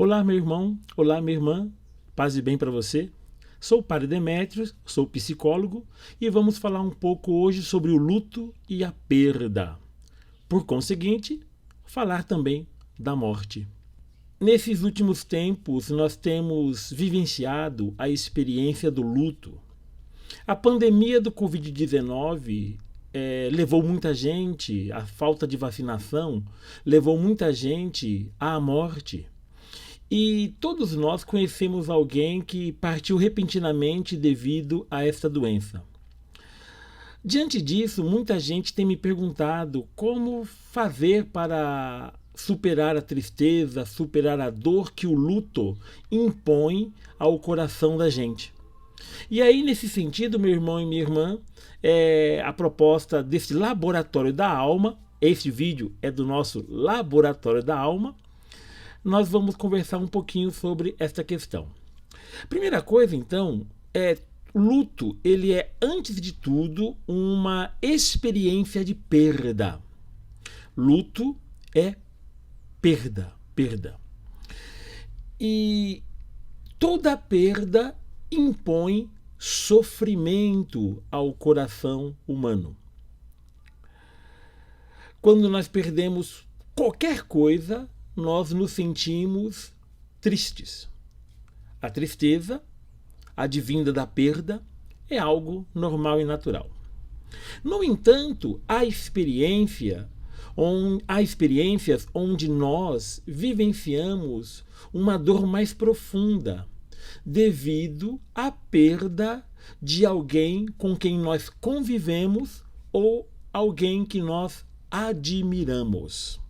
Olá, meu irmão. Olá, minha irmã. Paz e bem para você. Sou o Padre Demétrios, sou psicólogo e vamos falar um pouco hoje sobre o luto e a perda. Por conseguinte, falar também da morte. Nesses últimos tempos, nós temos vivenciado a experiência do luto. A pandemia do Covid-19 levou muita gente, a falta de vacinação levou muita gente à morte. E todos nós conhecemos alguém que partiu repentinamente devido a esta doença. Diante disso, muita gente tem me perguntado como fazer para superar a tristeza, superar a dor que o luto impõe ao coração da gente. E aí, nesse sentido, meu irmão e minha irmã, a proposta desse Laboratório da Alma, este vídeo é do nosso Laboratório da Alma, nós vamos conversar um pouquinho sobre esta questão. Primeira coisa, então, luto, ele é, antes de tudo, uma experiência de perda. Luto é perda. E toda perda impõe sofrimento ao coração humano. Quando nós perdemos qualquer coisa, nós nos sentimos tristes. A tristeza, advinda da perda, é algo normal e natural. No entanto, há experiências onde nós vivenciamos uma dor mais profunda, devido à perda de alguém com quem nós convivemos ou alguém que nós admiramos.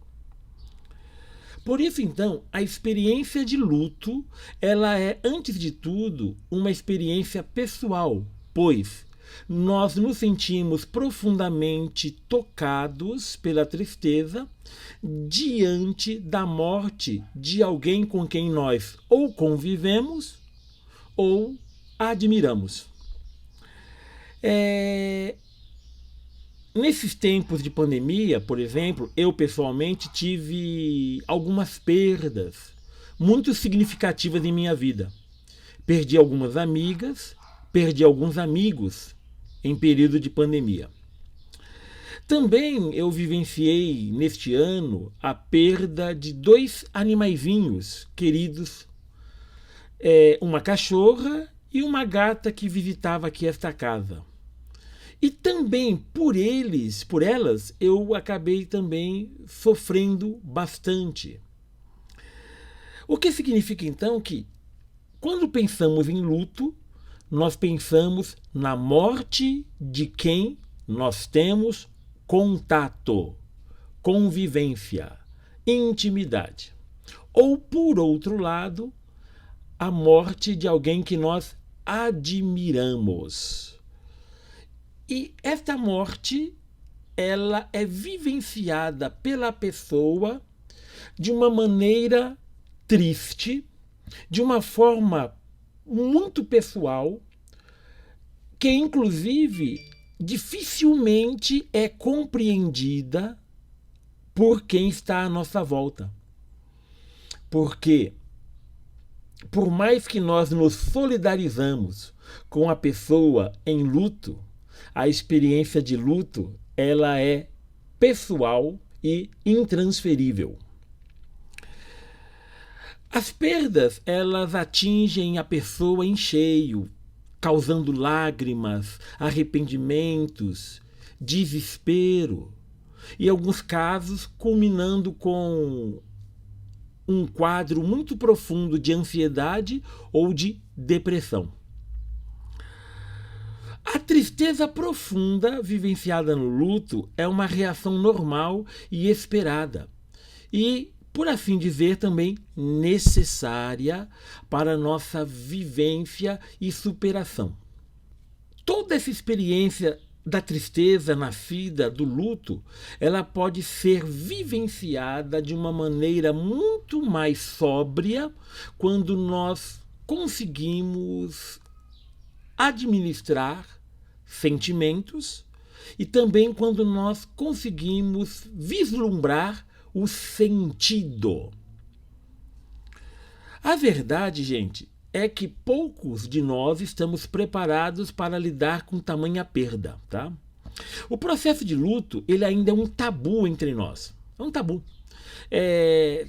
Por isso, então, a experiência de luto, ela é, antes de tudo, uma experiência pessoal, pois nós nos sentimos profundamente tocados pela tristeza diante da morte de alguém com quem nós ou convivemos ou admiramos. Nesses tempos de pandemia, por exemplo, eu pessoalmente tive algumas perdas muito significativas em minha vida. Perdi algumas amigas, perdi alguns amigos em período de pandemia. Também eu vivenciei neste ano a perda de 2 animaizinhos queridos, uma cachorra e uma gata que visitava aqui esta casa. E também por elas, eu acabei também sofrendo bastante. O que significa então que, quando pensamos em luto, nós pensamos na morte de quem nós temos contato, convivência, intimidade. Ou, por outro lado, a morte de alguém que nós admiramos. E esta morte, ela é vivenciada pela pessoa de uma maneira triste, de uma forma muito pessoal, que inclusive dificilmente é compreendida por quem está à nossa volta. Porque, por mais que nós nos solidarizamos com a pessoa em luto, a experiência de luto, ela é pessoal e intransferível. As perdas, elas atingem a pessoa em cheio, causando lágrimas, arrependimentos, desespero, e em alguns casos culminando com um quadro muito profundo de ansiedade ou de depressão. A tristeza profunda vivenciada no luto é uma reação normal e esperada, e, por assim dizer, também necessária para a nossa vivência e superação. Toda essa experiência da tristeza nascida do luto, ela pode ser vivenciada de uma maneira muito mais sóbria quando nós conseguimos administrar sentimentos e também quando nós conseguimos vislumbrar o sentido. A verdade, gente, é que poucos de nós estamos preparados para lidar com tamanha perda, tá? O processo de luto, ele ainda é um tabu entre nós. É um tabu. É,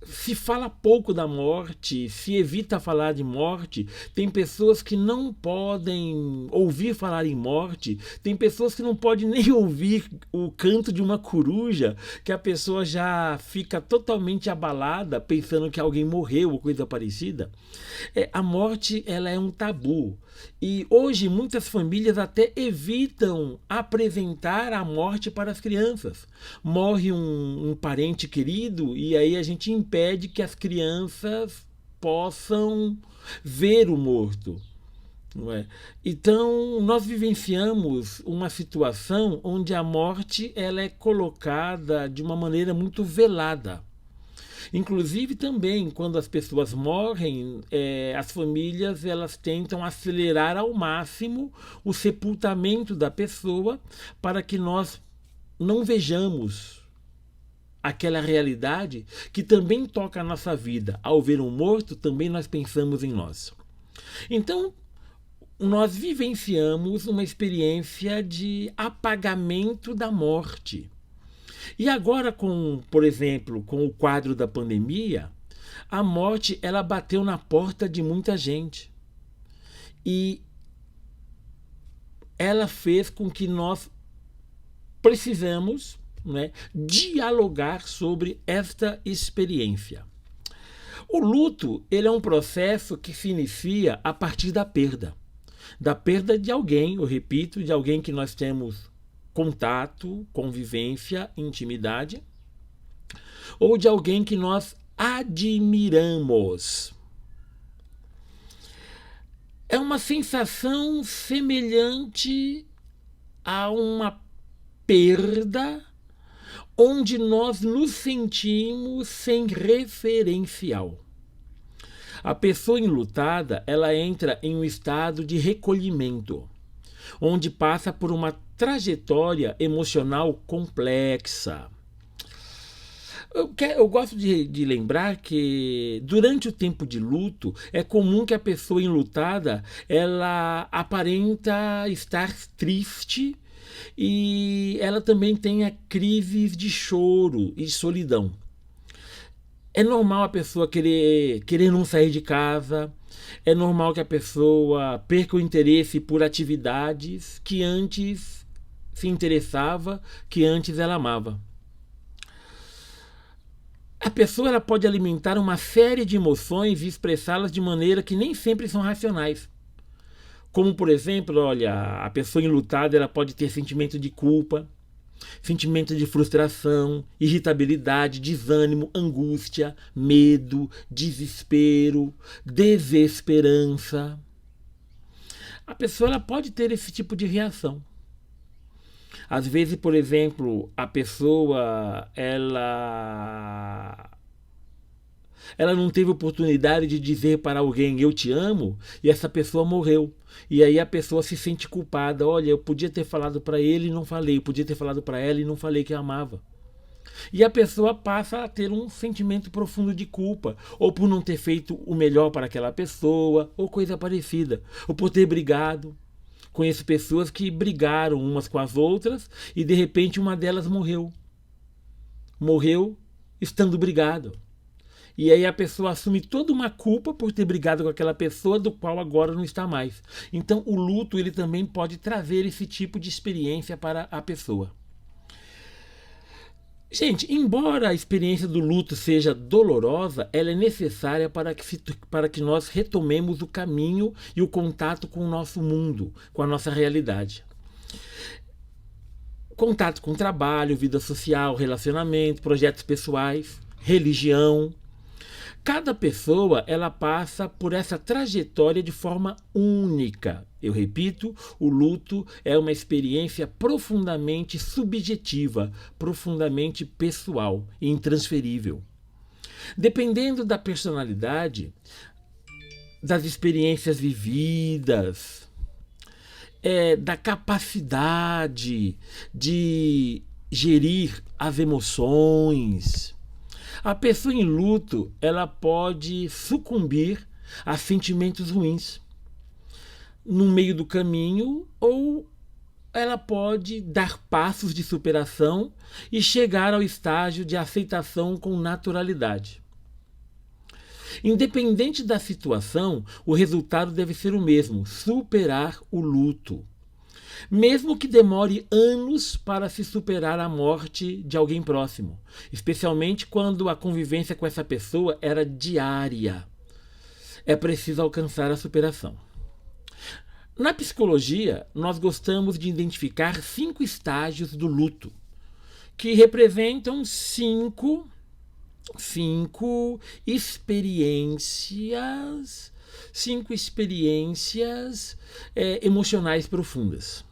se fala pouco da morte, se evita falar de morte. Tem pessoas que não podem ouvir falar em morte, tem pessoas que não podem nem ouvir o canto de uma coruja, que a pessoa já fica totalmente abalada pensando que alguém morreu ou coisa parecida. A morte, ela é um tabu. E hoje muitas famílias até evitam apresentar a morte para as crianças. Morre um parente querido e aí a gente impede que as crianças possam ver o morto. Não é? Então nós vivenciamos uma situação onde a morte ela é colocada de uma maneira muito velada. Inclusive também quando as pessoas morrem, as famílias elas tentam acelerar ao máximo o sepultamento da pessoa para que nós não vejamos aquela realidade que também toca a nossa vida. Ao ver um morto, também nós pensamos em nós. Então, nós vivenciamos uma experiência de apagamento da morte. E agora, por exemplo, com o quadro da pandemia, a morte ela bateu na porta de muita gente. E ela fez com que nós precisamos, né, dialogar sobre esta experiência. O luto ele é um processo que se inicia a partir da perda. Da perda de alguém, eu repito, de alguém que nós temos contato, convivência, intimidade, ou de alguém que nós admiramos. É uma sensação semelhante a uma perda onde nós nos sentimos sem referencial. A pessoa enlutada, ela entra em um estado de recolhimento, onde passa por uma trajetória emocional complexa. Eu gosto de lembrar que durante o tempo de luto é comum que a pessoa enlutada ela aparenta estar triste e ela também tenha crises de choro e solidão. É normal a pessoa querer não sair de casa. É normal que a pessoa perca o interesse por atividades que antes se interessava, que antes ela amava. A pessoa ela pode alimentar uma série de emoções e expressá-las de maneira que nem sempre são racionais. Como, por exemplo, olha, a pessoa enlutada ela pode ter sentimento de culpa, sentimento de frustração, irritabilidade, desânimo, angústia, medo, desespero, desesperança. A pessoa ela pode ter esse tipo de reação. Às vezes, por exemplo, a pessoa ela não teve oportunidade de dizer para alguém eu te amo e essa pessoa morreu. E aí a pessoa se sente culpada. Olha, eu podia ter falado para ele e não falei. Eu podia ter falado para ela e não falei que amava. E a pessoa passa a ter um sentimento profundo de culpa. Ou por não ter feito o melhor para aquela pessoa. Ou coisa parecida. Ou por ter brigado. Conheço pessoas que brigaram umas com as outras e de repente uma delas morreu. Morreu estando brigado. E aí a pessoa assume toda uma culpa por ter brigado com aquela pessoa do qual agora não está mais. Então o luto ele também pode trazer esse tipo de experiência para a pessoa. Gente, embora a experiência do luto seja dolorosa, ela é necessária para que nós retomemos o caminho e o contato com o nosso mundo, com a nossa realidade. Contato com trabalho, vida social, relacionamento, projetos pessoais, religião. Cada pessoa ela passa por essa trajetória de forma única. Eu repito, o luto é uma experiência profundamente subjetiva, profundamente pessoal e intransferível. Dependendo da personalidade, das experiências vividas, da capacidade de gerir as emoções, A pessoa em luto, ela pode sucumbir a sentimentos ruins no meio do caminho, ou ela pode dar passos de superação e chegar ao estágio de aceitação com naturalidade. Independente da situação, o resultado deve ser o mesmo: superar o luto. Mesmo que demore anos para se superar a morte de alguém próximo, especialmente quando a convivência com essa pessoa era diária. É preciso alcançar a superação. Na psicologia, nós gostamos de identificar 5 estágios do luto, que representam cinco experiências emocionais profundas.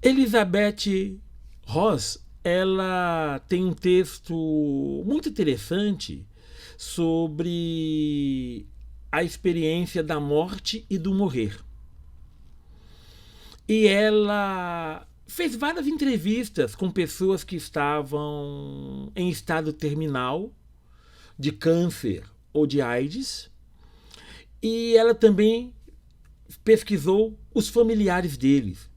Elizabeth Ross, ela tem um texto muito interessante sobre a experiência da morte e do morrer. E ela fez várias entrevistas com pessoas que estavam em estado terminal de câncer ou de AIDS, e ela também pesquisou os familiares deles.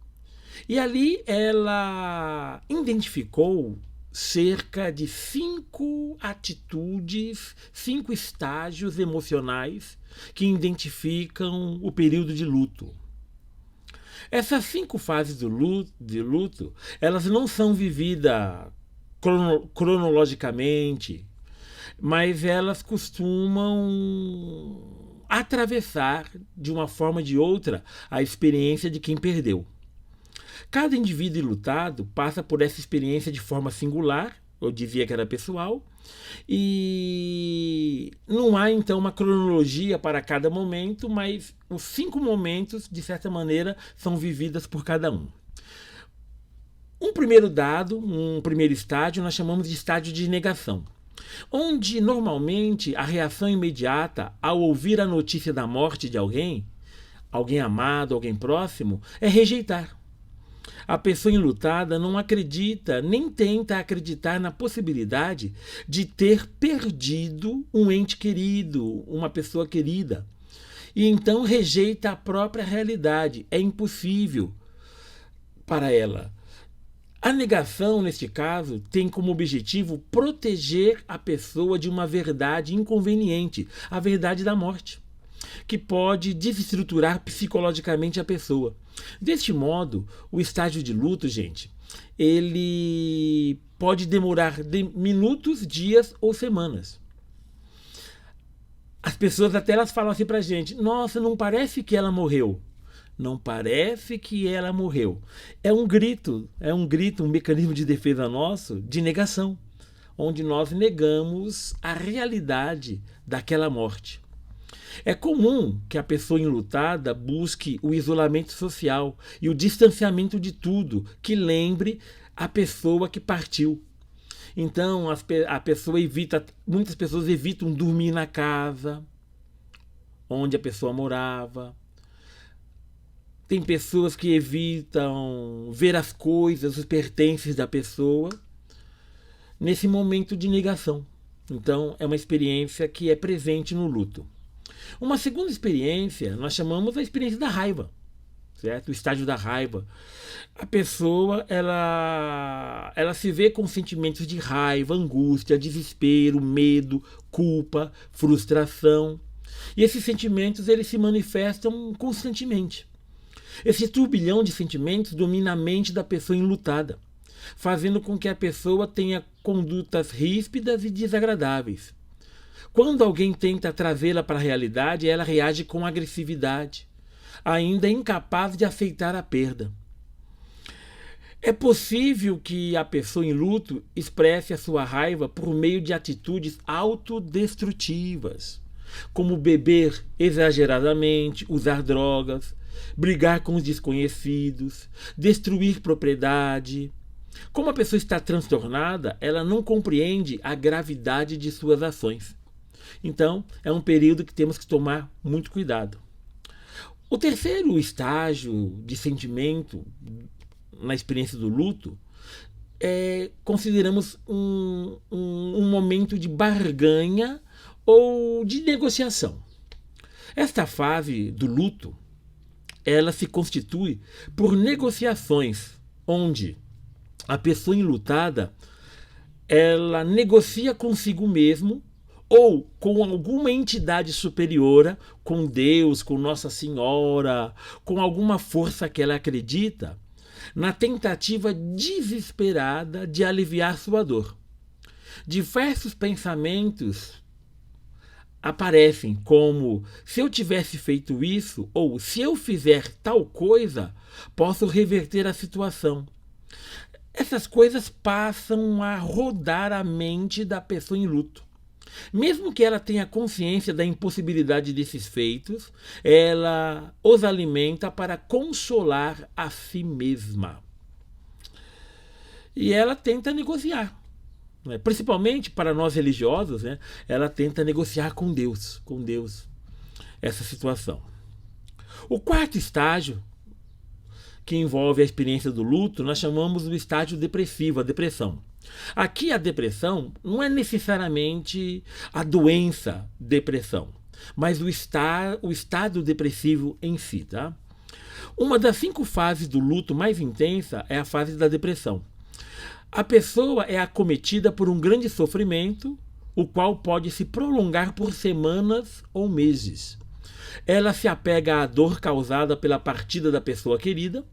E ali ela identificou cerca de 5 atitudes, 5 estágios emocionais que identificam o período de luto. Essas 5 fases de luto, elas não são vividas cronologicamente, mas elas costumam atravessar de uma forma ou de outra a experiência de quem perdeu. Cada indivíduo enlutado passa por essa experiência de forma singular, eu dizia que era pessoal, e não há então uma cronologia para cada momento, mas os 5 momentos, de certa maneira, são vividos por cada um. Um primeiro estágio, nós chamamos de estágio de negação, onde normalmente a reação imediata ao ouvir a notícia da morte de alguém amado, alguém próximo, é rejeitar. A pessoa enlutada não acredita, nem tenta acreditar na possibilidade de ter perdido um ente querido, uma pessoa querida. E então rejeita a própria realidade. É impossível para ela. A negação, neste caso, tem como objetivo proteger a pessoa de uma verdade inconveniente, a verdade da morte, que pode desestruturar psicologicamente a pessoa. Deste modo, o estágio de luto, gente, ele pode demorar minutos, dias ou semanas. As pessoas até elas falam assim pra gente: nossa, não parece que ela morreu. Não parece que ela morreu. É um grito, um mecanismo de defesa nosso de negação, onde nós negamos a realidade daquela morte. É comum que a pessoa enlutada busque o isolamento social e o distanciamento de tudo que lembre a pessoa que partiu. Então, muitas pessoas evitam dormir na casa onde a pessoa morava. Tem pessoas que evitam ver as coisas, os pertences da pessoa nesse momento de negação. Então, é uma experiência que é presente no luto. Uma segunda experiência, nós chamamos a experiência da raiva, certo? O estágio da raiva. A pessoa, ela se vê com sentimentos de raiva, angústia, desespero, medo, culpa, frustração. E esses sentimentos, eles se manifestam constantemente. Esse turbilhão de sentimentos domina a mente da pessoa enlutada, fazendo com que a pessoa tenha condutas ríspidas e desagradáveis. Quando alguém tenta trazê-la para a realidade, ela reage com agressividade, ainda incapaz de aceitar a perda. É possível que a pessoa em luto expresse a sua raiva por meio de atitudes autodestrutivas, como beber exageradamente, usar drogas, brigar com os desconhecidos, destruir propriedade. Como a pessoa está transtornada, ela não compreende a gravidade de suas ações. Então, é um período que temos que tomar muito cuidado. O terceiro estágio de sentimento na experiência do luto consideramos um momento de barganha ou de negociação. Esta fase do luto, ela se constitui por negociações, onde a pessoa enlutada, ela negocia consigo mesmo ou com alguma entidade superior, com Deus, com Nossa Senhora, com alguma força que ela acredita, na tentativa desesperada de aliviar sua dor. Diversos pensamentos aparecem como: se eu tivesse feito isso, ou se eu fizer tal coisa, posso reverter a situação. Essas coisas passam a rodar a mente da pessoa em luto. Mesmo que ela tenha consciência da impossibilidade desses feitos, ela os alimenta para consolar a si mesma. E ela tenta negociar. Principalmente para nós religiosos, ela tenta negociar com Deus, essa situação. O quarto estágio, que envolve a experiência do luto, nós chamamos do estágio depressivo, a depressão. Aqui a depressão não é necessariamente a doença depressão, mas o estado depressivo em si. Tá? Uma das 5 fases do luto mais intensa é a fase da depressão. A pessoa é acometida por um grande sofrimento, o qual pode se prolongar por semanas ou meses. Ela se apega à dor causada pela partida da pessoa querida,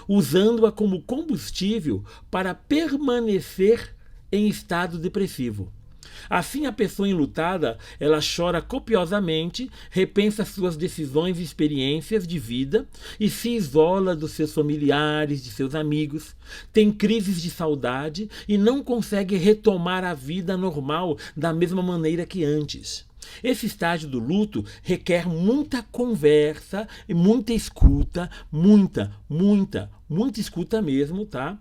usando-a como combustível para permanecer em estado depressivo. Assim, a pessoa enlutada, ela chora copiosamente, repensa suas decisões e experiências de vida e se isola dos seus familiares, de seus amigos, tem crises de saudade e não consegue retomar a vida normal da mesma maneira que antes. Esse estágio do luto requer muita conversa e muita escuta, muita escuta mesmo, tá?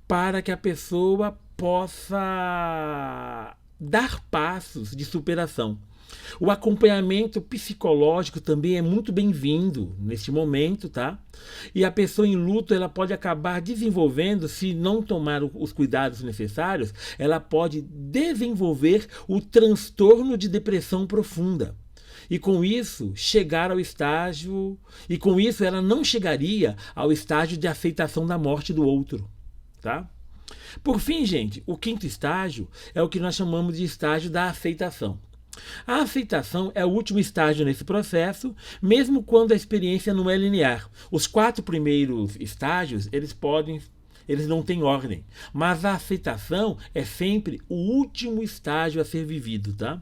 Para que a pessoa possa dar passos de superação. O acompanhamento psicológico também é muito bem-vindo neste momento, tá? E a pessoa em luto, ela pode acabar desenvolvendo, se não tomar os cuidados necessários, ela pode desenvolver o transtorno de depressão profunda. E com isso, ela não chegaria ao estágio de aceitação da morte do outro, tá? Por fim, gente, o 5º estágio é o que nós chamamos de estágio da aceitação. A aceitação é o último estágio nesse processo, mesmo quando a experiência não é linear. Os 4 primeiros estágios, eles não têm ordem, mas a aceitação é sempre o último estágio a ser vivido, tá?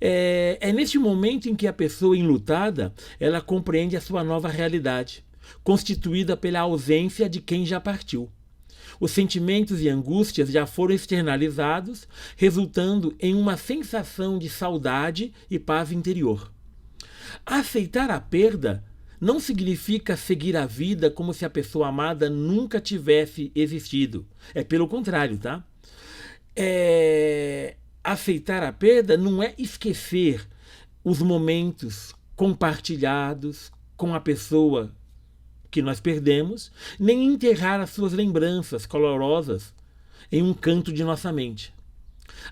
É neste momento em que a pessoa enlutada, ela compreende a sua nova realidade, constituída pela ausência de quem já partiu. Os sentimentos e angústias já foram externalizados, resultando em uma sensação de saudade e paz interior. Aceitar a perda não significa seguir a vida como se a pessoa amada nunca tivesse existido. É pelo contrário, tá? Aceitar a perda não é esquecer os momentos compartilhados com a pessoa que nós perdemos, nem enterrar as suas lembranças colorosas em um canto de nossa mente.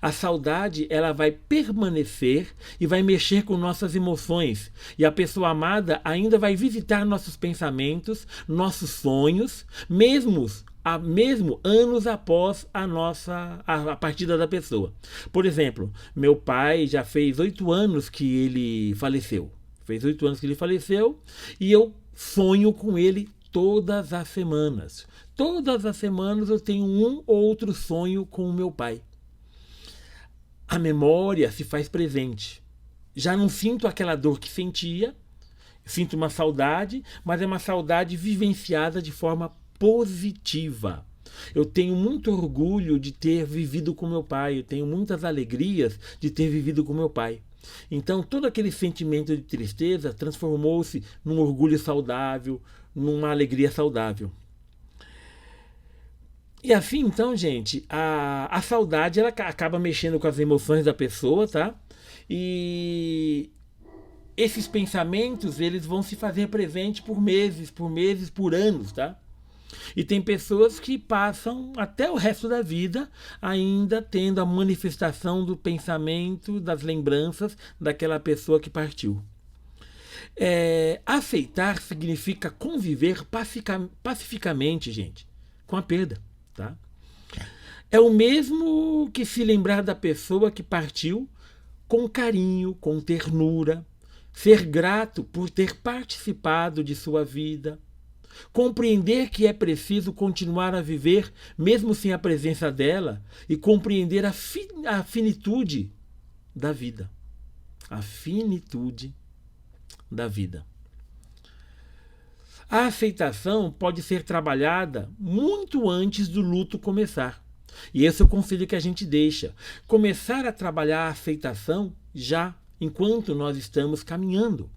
A saudade, ela vai permanecer e vai mexer com nossas emoções, e a pessoa amada ainda vai visitar nossos pensamentos, nossos sonhos, mesmo anos após a partida da pessoa. Por exemplo, meu pai já fez 8 anos que ele faleceu. E eu sonho com ele todas as semanas. Todas as semanas eu tenho um ou outro sonho com o meu pai. A memória se faz presente. Já não sinto aquela dor que sentia, sinto uma saudade, mas é uma saudade vivenciada de forma positiva. Eu tenho muito orgulho de ter vivido com meu pai, eu tenho muitas alegrias de ter vivido com meu pai. Então, todo aquele sentimento de tristeza transformou-se num orgulho saudável, numa alegria saudável. E assim, então, gente, a saudade ela acaba mexendo com as emoções da pessoa, tá? E esses pensamentos, eles vão se fazer presente por meses, por anos, tá? E tem pessoas que passam até o resto da vida ainda tendo a manifestação do pensamento, das lembranças daquela pessoa que partiu. Aceitar significa conviver pacificamente, gente, com a perda. Tá? É o mesmo que se lembrar da pessoa que partiu com carinho, com ternura, ser grato por ter participado de sua vida, compreender que é preciso continuar a viver mesmo sem a presença dela e compreender a finitude da vida. A finitude da vida. A aceitação pode ser trabalhada muito antes do luto começar. E esse é o conselho que a gente deixa. Começar a trabalhar a aceitação já enquanto nós estamos caminhando.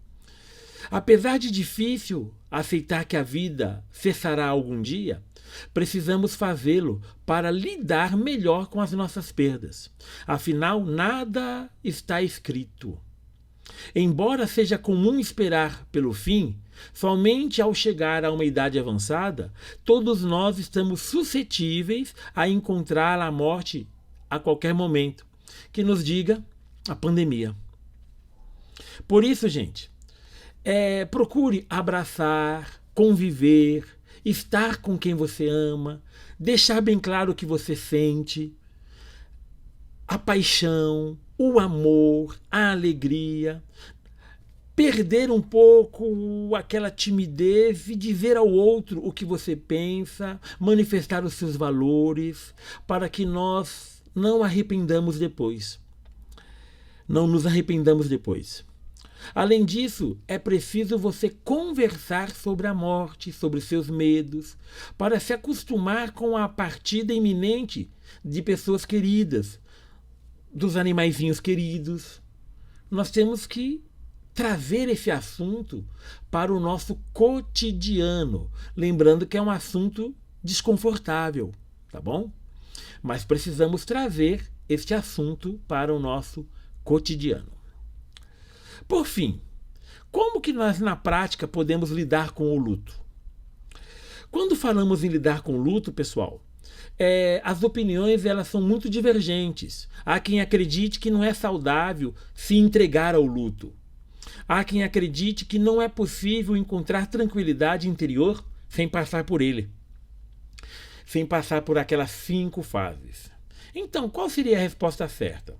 Apesar de difícil aceitar que a vida cessará algum dia, precisamos fazê-lo para lidar melhor com as nossas perdas. Afinal, nada está escrito. Embora seja comum esperar pelo fim, somente ao chegar a uma idade avançada, todos nós estamos suscetíveis a encontrar a morte a qualquer momento, que nos diga a pandemia. Por isso, gente, procure abraçar, conviver, estar com quem você ama, deixar bem claro o que você sente, a paixão, o amor, a alegria, perder um pouco aquela timidez e dizer ao outro o que você pensa, manifestar os seus valores, para que nós não arrependamos depois. Não nos arrependamos depois. Além disso, é preciso você conversar sobre a morte, sobre seus medos, para se acostumar com a partida iminente de pessoas queridas, dos animaizinhos queridos. Nós temos que trazer esse assunto para o nosso cotidiano, lembrando que é um assunto desconfortável, tá bom? Mas precisamos trazer este assunto para o nosso cotidiano. Por fim, como que nós na prática podemos lidar com o luto? Quando falamos em lidar com o luto, pessoal, as opiniões elas são muito divergentes. Há quem acredite que não é saudável se entregar ao luto. Há quem acredite que não é possível encontrar tranquilidade interior sem passar por ele, sem passar por aquelas 5 fases. Então, qual seria a resposta certa?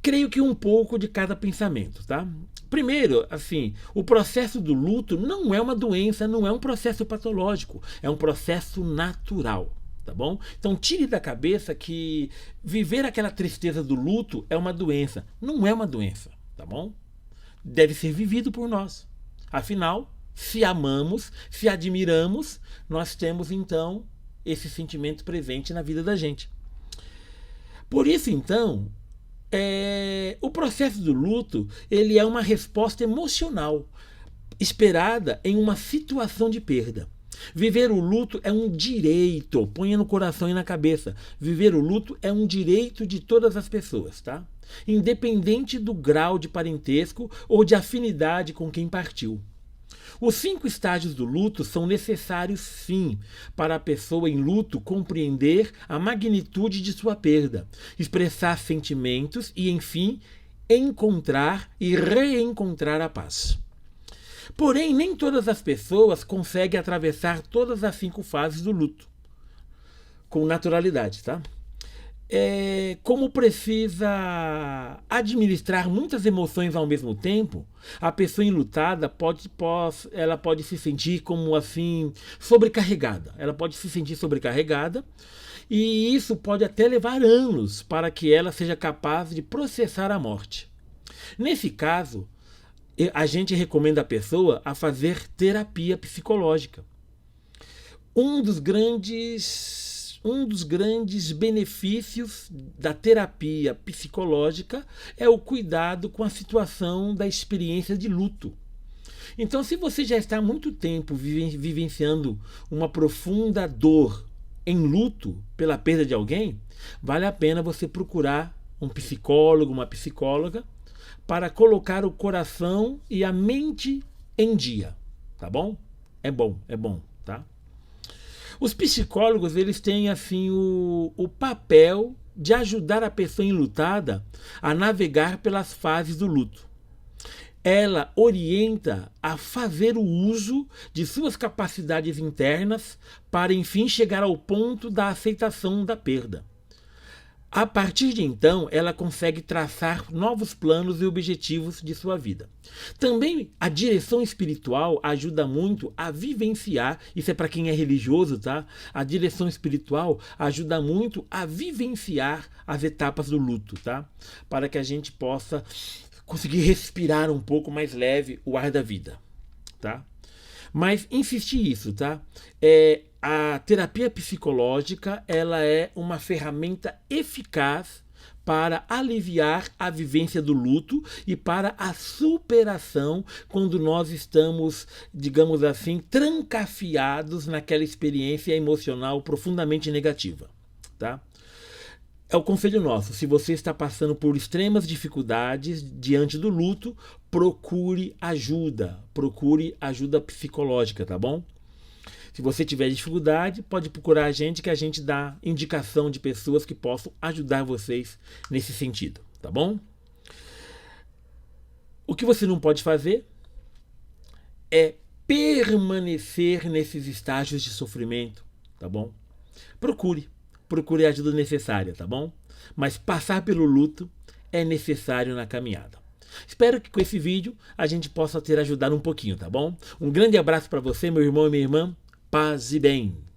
Creio que um pouco de cada pensamento, tá? Primeiro, assim, o processo do luto não é uma doença, não é um processo patológico, é um processo natural, tá bom? Então tire da cabeça que viver aquela tristeza do luto é uma doença. Não é uma doença, tá bom? Deve ser vivido por nós. Afinal, se amamos, se admiramos, nós temos então esse sentimento presente na vida da gente. Por isso, então, o processo do luto ele é uma resposta emocional esperada em uma situação de perda. Viver o luto é um direito, ponha no coração e na cabeça. Viver o luto é um direito de todas as pessoas, tá? Independente do grau de parentesco ou de afinidade com quem partiu. Os 5 estágios do luto são necessários, sim, para a pessoa em luto compreender a magnitude de sua perda, expressar sentimentos e, enfim, encontrar e reencontrar a paz. Porém, nem todas as pessoas conseguem atravessar todas as 5 fases do luto com naturalidade, tá? Como precisa administrar muitas emoções ao mesmo tempo, a pessoa enlutada pode se sentir como assim sobrecarregada. Ela pode se sentir sobrecarregada e isso pode até levar anos para que ela seja capaz de processar a morte. Nesse caso, a gente recomenda a pessoa a fazer terapia psicológica. Um dos grandes benefícios da terapia psicológica é o cuidado com a situação da experiência de luto. Então, se você já está há muito tempo vivenciando uma profunda dor em luto pela perda de alguém, vale a pena você procurar um psicólogo, uma psicóloga, para colocar o coração e a mente em dia, tá bom? É bom, tá? Os psicólogos, eles têm assim o papel de ajudar a pessoa enlutada a navegar pelas fases do luto. Ela orienta a fazer o uso de suas capacidades internas para, enfim, chegar ao ponto da aceitação da perda. A partir de então, ela consegue traçar novos planos e objetivos de sua vida. Também a direção espiritual ajuda muito a vivenciar, isso é para quem é religioso, tá? A direção espiritual ajuda muito a vivenciar as etapas do luto, tá? Para que a gente possa conseguir respirar um pouco mais leve o ar da vida, tá? Mas insistir isso, tá? A terapia psicológica, ela é uma ferramenta eficaz para aliviar a vivência do luto e para a superação quando nós estamos, digamos assim, trancafiados naquela experiência emocional profundamente negativa, tá? É o conselho nosso. Se você está passando por extremas dificuldades diante do luto, procure ajuda psicológica, tá bom? Se você tiver dificuldade, pode procurar a gente que a gente dá indicação de pessoas que possam ajudar vocês nesse sentido, tá bom? O que você não pode fazer é permanecer nesses estágios de sofrimento, tá bom? Procure a ajuda necessária, tá bom? Mas passar pelo luto é necessário na caminhada. Espero que com esse vídeo a gente possa ter ajudado um pouquinho, tá bom? Um grande abraço para você, meu irmão e minha irmã. Paz e bem.